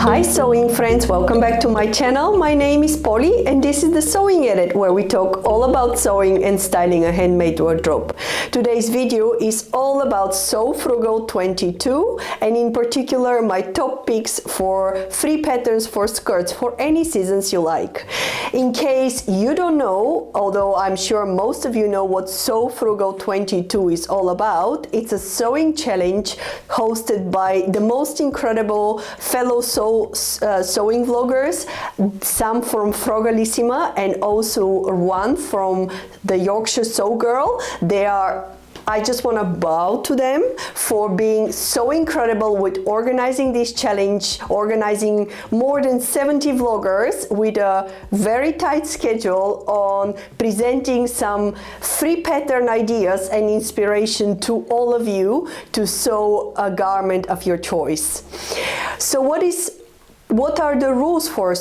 Hi sewing friends, welcome back to my channel. My name is Polly and this is the Sewing Edit, where we talk all about sewing and styling a handmade wardrobe. Today's video is all about Sew Frugal 22 and in particular my top picks for free patterns for skirts for any seasons you like. In case you don't know, although I'm sure most of you know what Sew Frugal 22 is all about, it's a sewing challenge hosted by the most incredible fellow sewing vloggers, some from Frugalissima and also Rwan from the Yorkshire Sew Girl. I just want to bow to them for being so incredible with organizing this challenge, organizing more than 70 vloggers with a very tight schedule on presenting some free pattern ideas and inspiration to all of you to sew a garment of your choice. So what are the rules for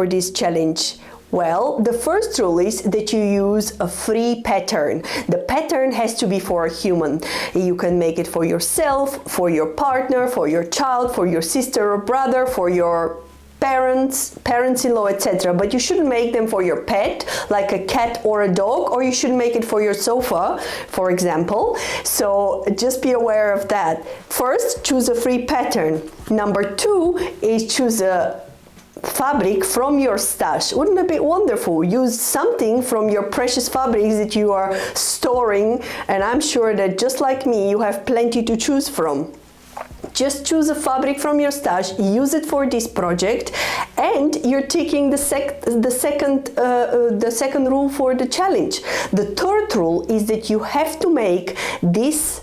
this challenge? Well, the first rule is that you use a free pattern. The pattern has to be for a human. You can make it for yourself, for your partner, for your child, for your sister or brother, for your parents-in-law, etc. But you shouldn't make them for your pet, like a cat or a dog, or you should make it for your sofa, for example. So just be aware of that. First, choose a free pattern. Number two is choose a fabric from your stash. Wouldn't it be wonderful? Use something from your precious fabrics that you are storing, and I'm sure that just like me, you have plenty to choose from. Just choose a fabric from your stash, use it for this project, and you're taking the second rule for the challenge. The third rule is that you have to make this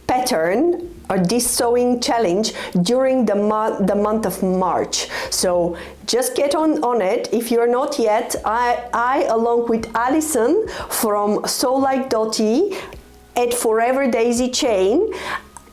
pattern or this sewing challenge during the month of March. So just get on it. If you're not yet, I along with Alison from Sew Like Dottie at Forever Daisy Chain,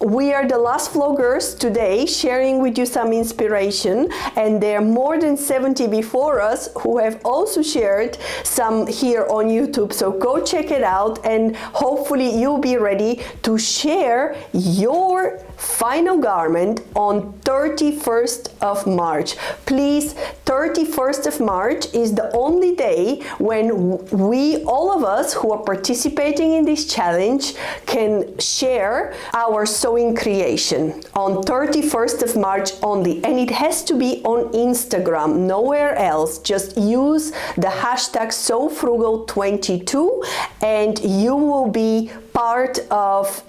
we are the last vloggers today sharing with you some inspiration, and there are more than 70 before us who have also shared some here on YouTube. So go check it out and hopefully you'll be ready to share your final garment on 31st of March. Please, 31st of March is the only day when we, all of us who are participating in this challenge, can share our sewing creation on 31st of March only, and it has to be on Instagram, nowhere else. Just use the hashtag SewFrugal22 and you will be part of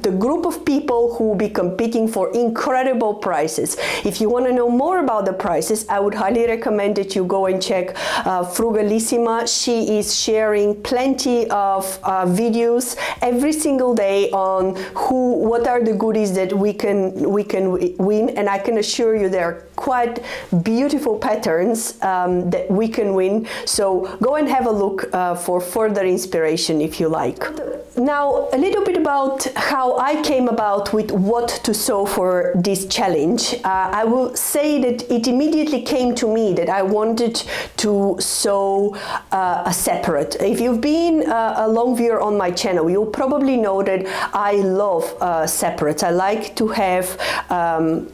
the group of people who will be competing for incredible prizes. If you want to know more about the prizes, I would highly recommend that you go and check Frugalissima. She is sharing plenty of videos every single day on what are the goodies that we can win, and I can assure you there are quite beautiful patterns that we can win. So go and have a look for further inspiration if you like. Now, a little bit about how I came about with what to sew for this challenge. I will say that it immediately came to me that I wanted to sew a separate. If you've been a long viewer on my channel, you'll probably know that I love separates. I like to have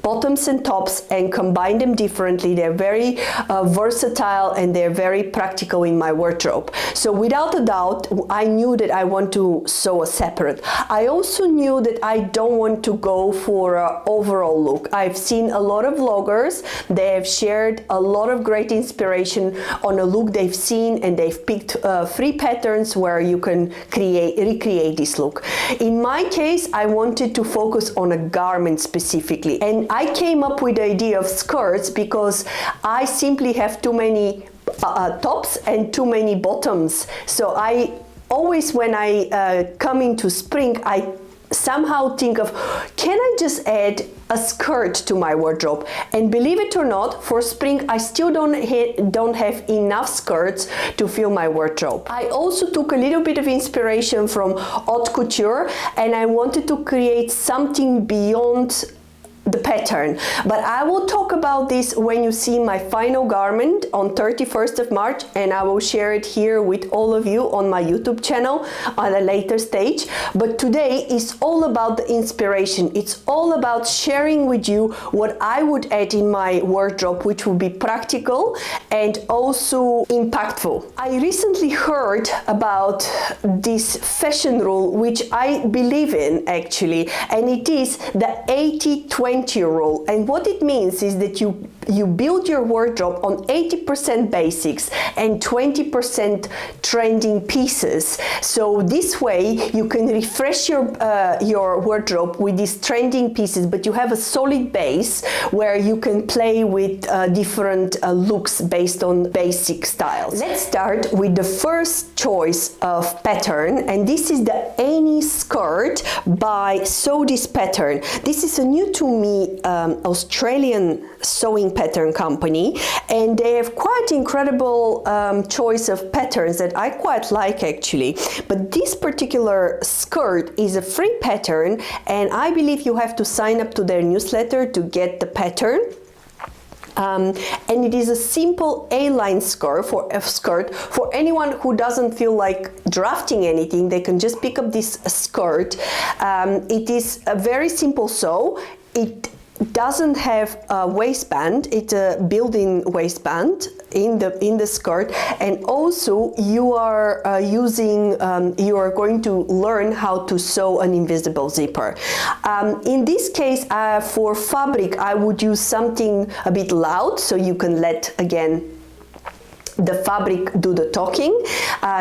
bottoms and tops and combine them differently. They're very versatile and they're very practical in my wardrobe. So without a doubt, I knew that I want to sew a separate. I also knew that I don't want to go for an overall look. I've seen a lot of vloggers, they have shared a lot of great inspiration on a look they've seen, and they've picked free patterns where you can recreate this look. In my case, I wanted to focus on a garment specifically, and I came up with the idea of skirts because I simply have too many tops and too many bottoms. So I always, when I come into spring, I somehow think of, can I just add a skirt to my wardrobe? And believe it or not, for spring I still don't have enough skirts to fill my wardrobe. I also took a little bit of inspiration from haute couture, and I wanted to create something beyond the pattern. But I will talk about this when you see my final garment on 31st of March, and I will share it here with all of you on my YouTube channel at a later stage. But today is all about the inspiration. It's all about sharing with you what I would add in my wardrobe, which will be practical and also impactful. I recently heard about this fashion rule, which I believe in actually, and it is the 80-20 rule. And what it means is that you build your wardrobe on 80% basics and 20% trending pieces. So this way you can refresh your wardrobe with these trending pieces, but you have a solid base where you can play with different looks based on basic styles. Let's start with the first choice of pattern, and this is the Annie skirt by Sew This Pattern. This is a new to me Australian sewing pattern company, and they have quite incredible choice of patterns that I quite like actually. But this particular skirt is a free pattern, and I believe you have to sign up to their newsletter to get the pattern. And it is a simple A-line skirt for anyone who doesn't feel like drafting anything. They can just pick up this skirt. It is a very simple sew. It doesn't have a waistband. It's a built-in waistband in the skirt, and also you are you are going to learn how to sew an invisible zipper. In this case, for fabric, I would use something a bit loud, so you can let again the fabric do the talking.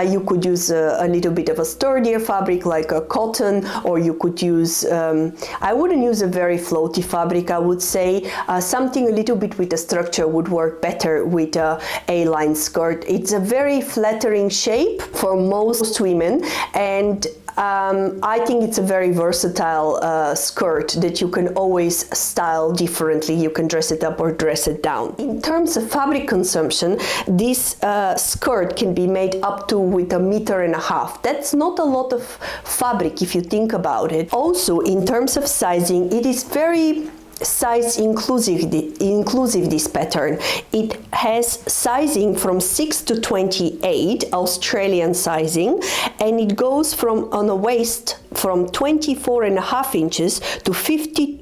You could use a little bit of a sturdier fabric like a cotton, or you could use, I wouldn't use a very floaty fabric, I would say. Something a little bit with a structure would work better with a A-line skirt. It's a very flattering shape for most women, and I think it's a very versatile skirt that you can always style differently. You can dress it up or dress it down. In terms of fabric consumption, this skirt can be made up to with 1.5 meters. That's not a lot of fabric if you think about it. Also, in terms of sizing, it is very size inclusive, this pattern. It has sizing from 6 to 28, Australian sizing, and it goes from on a waist from 24.5 inches to 52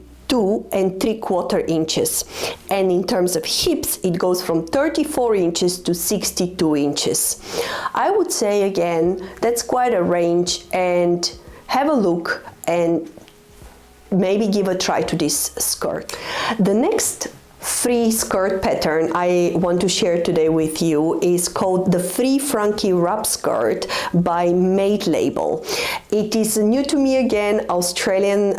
3/4 inches, and in terms of hips it goes from 34 inches to 62 inches. I would say again that's quite a range, and have a look and maybe give a try to this skirt. The next free skirt pattern I want to share today with you is called the Free Frankie wrap skirt by Made Label. It is new to me again, Australian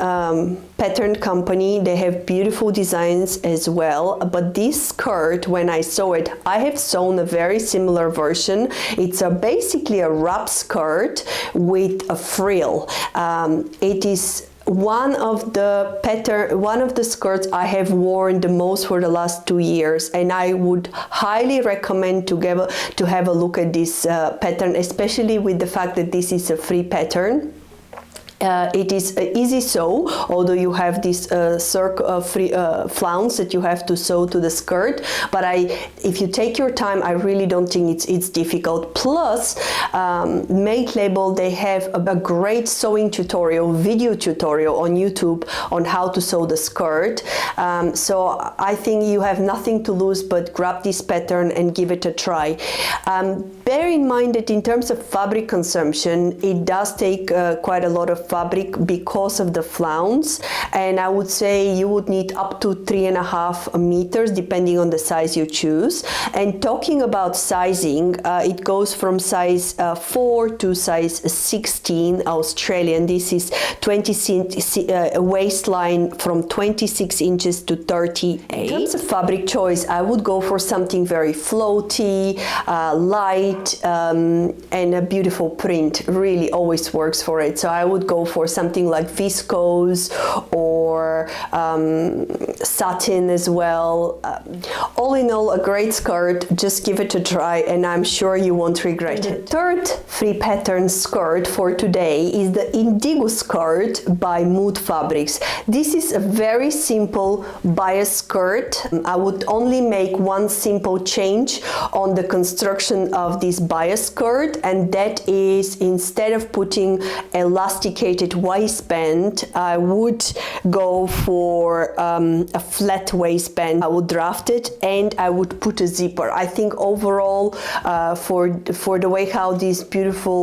pattern company. They have beautiful designs as well, but this skirt, when I saw it, I have sewn a very similar version. It's basically a wrap skirt with a frill. It is one of the skirts I have worn the most for the last 2 years, and I would highly recommend to have a look at this pattern, especially with the fact that this is a free pattern. It is easy sew, although you have these flounce that you have to sew to the skirt. But if you take your time, I really don't think it's difficult. Plus, Made Label, they have a great sewing video tutorial on YouTube on how to sew the skirt. So I think you have nothing to lose but grab this pattern and give it a try. Bear in mind that in terms of fabric consumption, it does take quite a lot of fabric because of the flounce, and I would say you would need up to 3.5 meters depending on the size you choose. And talking about sizing, it goes from size 4 to size 16 Australian. This is waistline from 26 inches to 38. In terms of fabric choice, I would go for something very floaty, light, and a beautiful print. Really always works for it. So I would go for something like viscose or or satin as well. All in all, a great skirt. Just give it a try and I'm sure you won't regret it. The third free pattern skirt for today is the Indigo skirt by Mood Fabrics. This is a very simple bias skirt. I would only make one simple change on the construction of this bias skirt, and that is, instead of putting elasticated waistband, I would go for a flat waistband. I would draft it and I would put a zipper. I think overall for the way how this beautiful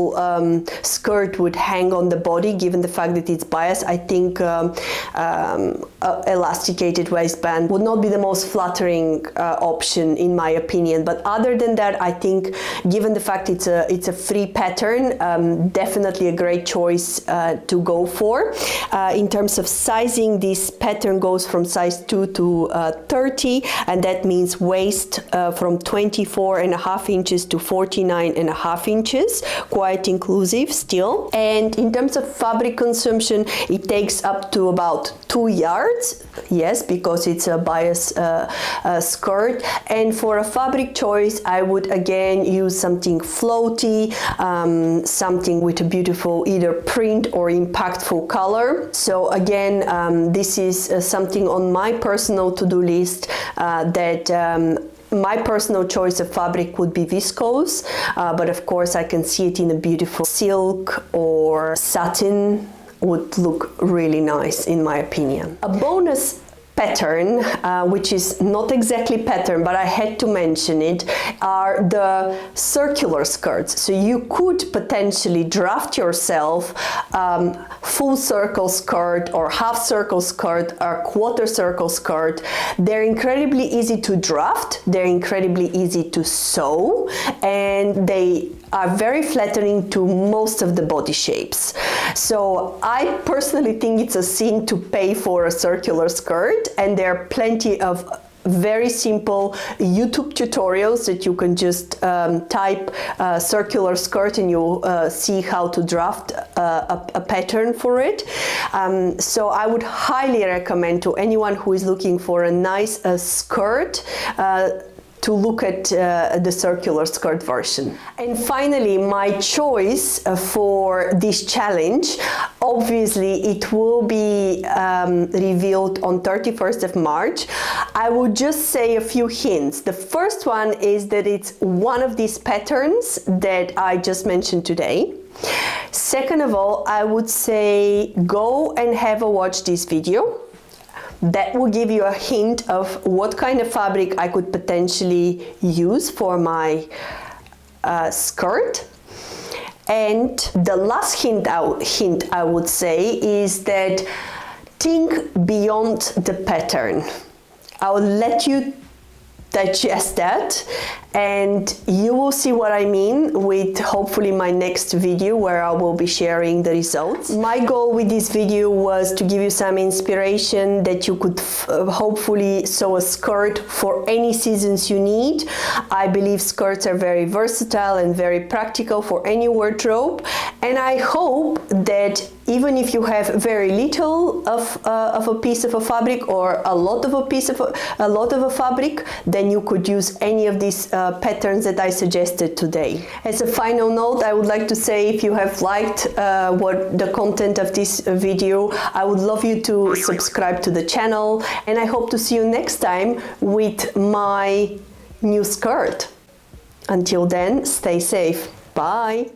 skirt would hang on the body, given the fact that it's bias, I think elasticated waistband would not be the most flattering option in my opinion. But other than that, I think given the fact it's a free pattern, definitely a great choice to go for. In terms of sizing, this pattern goes from size 2 to 30, and that means waist from 24.5 inches to 49.5 inches, quite inclusive still. And in terms of fabric consumption, it takes up to about 2 yards, yes, because it's a bias skirt. And for a fabric choice, I would again use something floaty, something with a beautiful either print or impactful color. So again, this is something on my personal to-do list that my personal choice of fabric would be viscose, but of course I can see it in a beautiful silk or satin would look really nice in my opinion. A bonus pattern, which is not exactly pattern, but I had to mention it, are the circular skirts. So you could potentially draft yourself full circle skirt or half circle skirt or quarter circle skirt. They're incredibly easy to draft, they're incredibly easy to sew, and they are very flattering to most of the body shapes. So I personally think it's a sin to pay for a circular skirt, and there are plenty of very simple YouTube tutorials that you can just type circular skirt and you'll see how to draft a pattern for it. So I would highly recommend to anyone who is looking for a nice skirt to look at the circular skirt version. And finally, my choice for this challenge, obviously it will be revealed on 31st of March. I will just say a few hints. The first one is that it's one of these patterns that I just mentioned today. Second of all, I would say go and have a watch this video. That will give you a hint of what kind of fabric I could potentially use for my skirt. And the last hint I would say is that think beyond the pattern. I'll let you digest that and you will see what I mean with hopefully my next video where I will be sharing the results. My goal with this video was to give you some inspiration that you could hopefully sew a skirt for any seasons you need. I believe skirts are very versatile and very practical for any wardrobe, and I hope that even if you have very little of a piece of a fabric or a lot of a fabric, then you could use any of these patterns that I suggested today. As a final note, I would like to say if you have liked the content of this video, I would love you to subscribe to the channel, and I hope to see you next time with my new skirt. Until then, stay safe. Bye!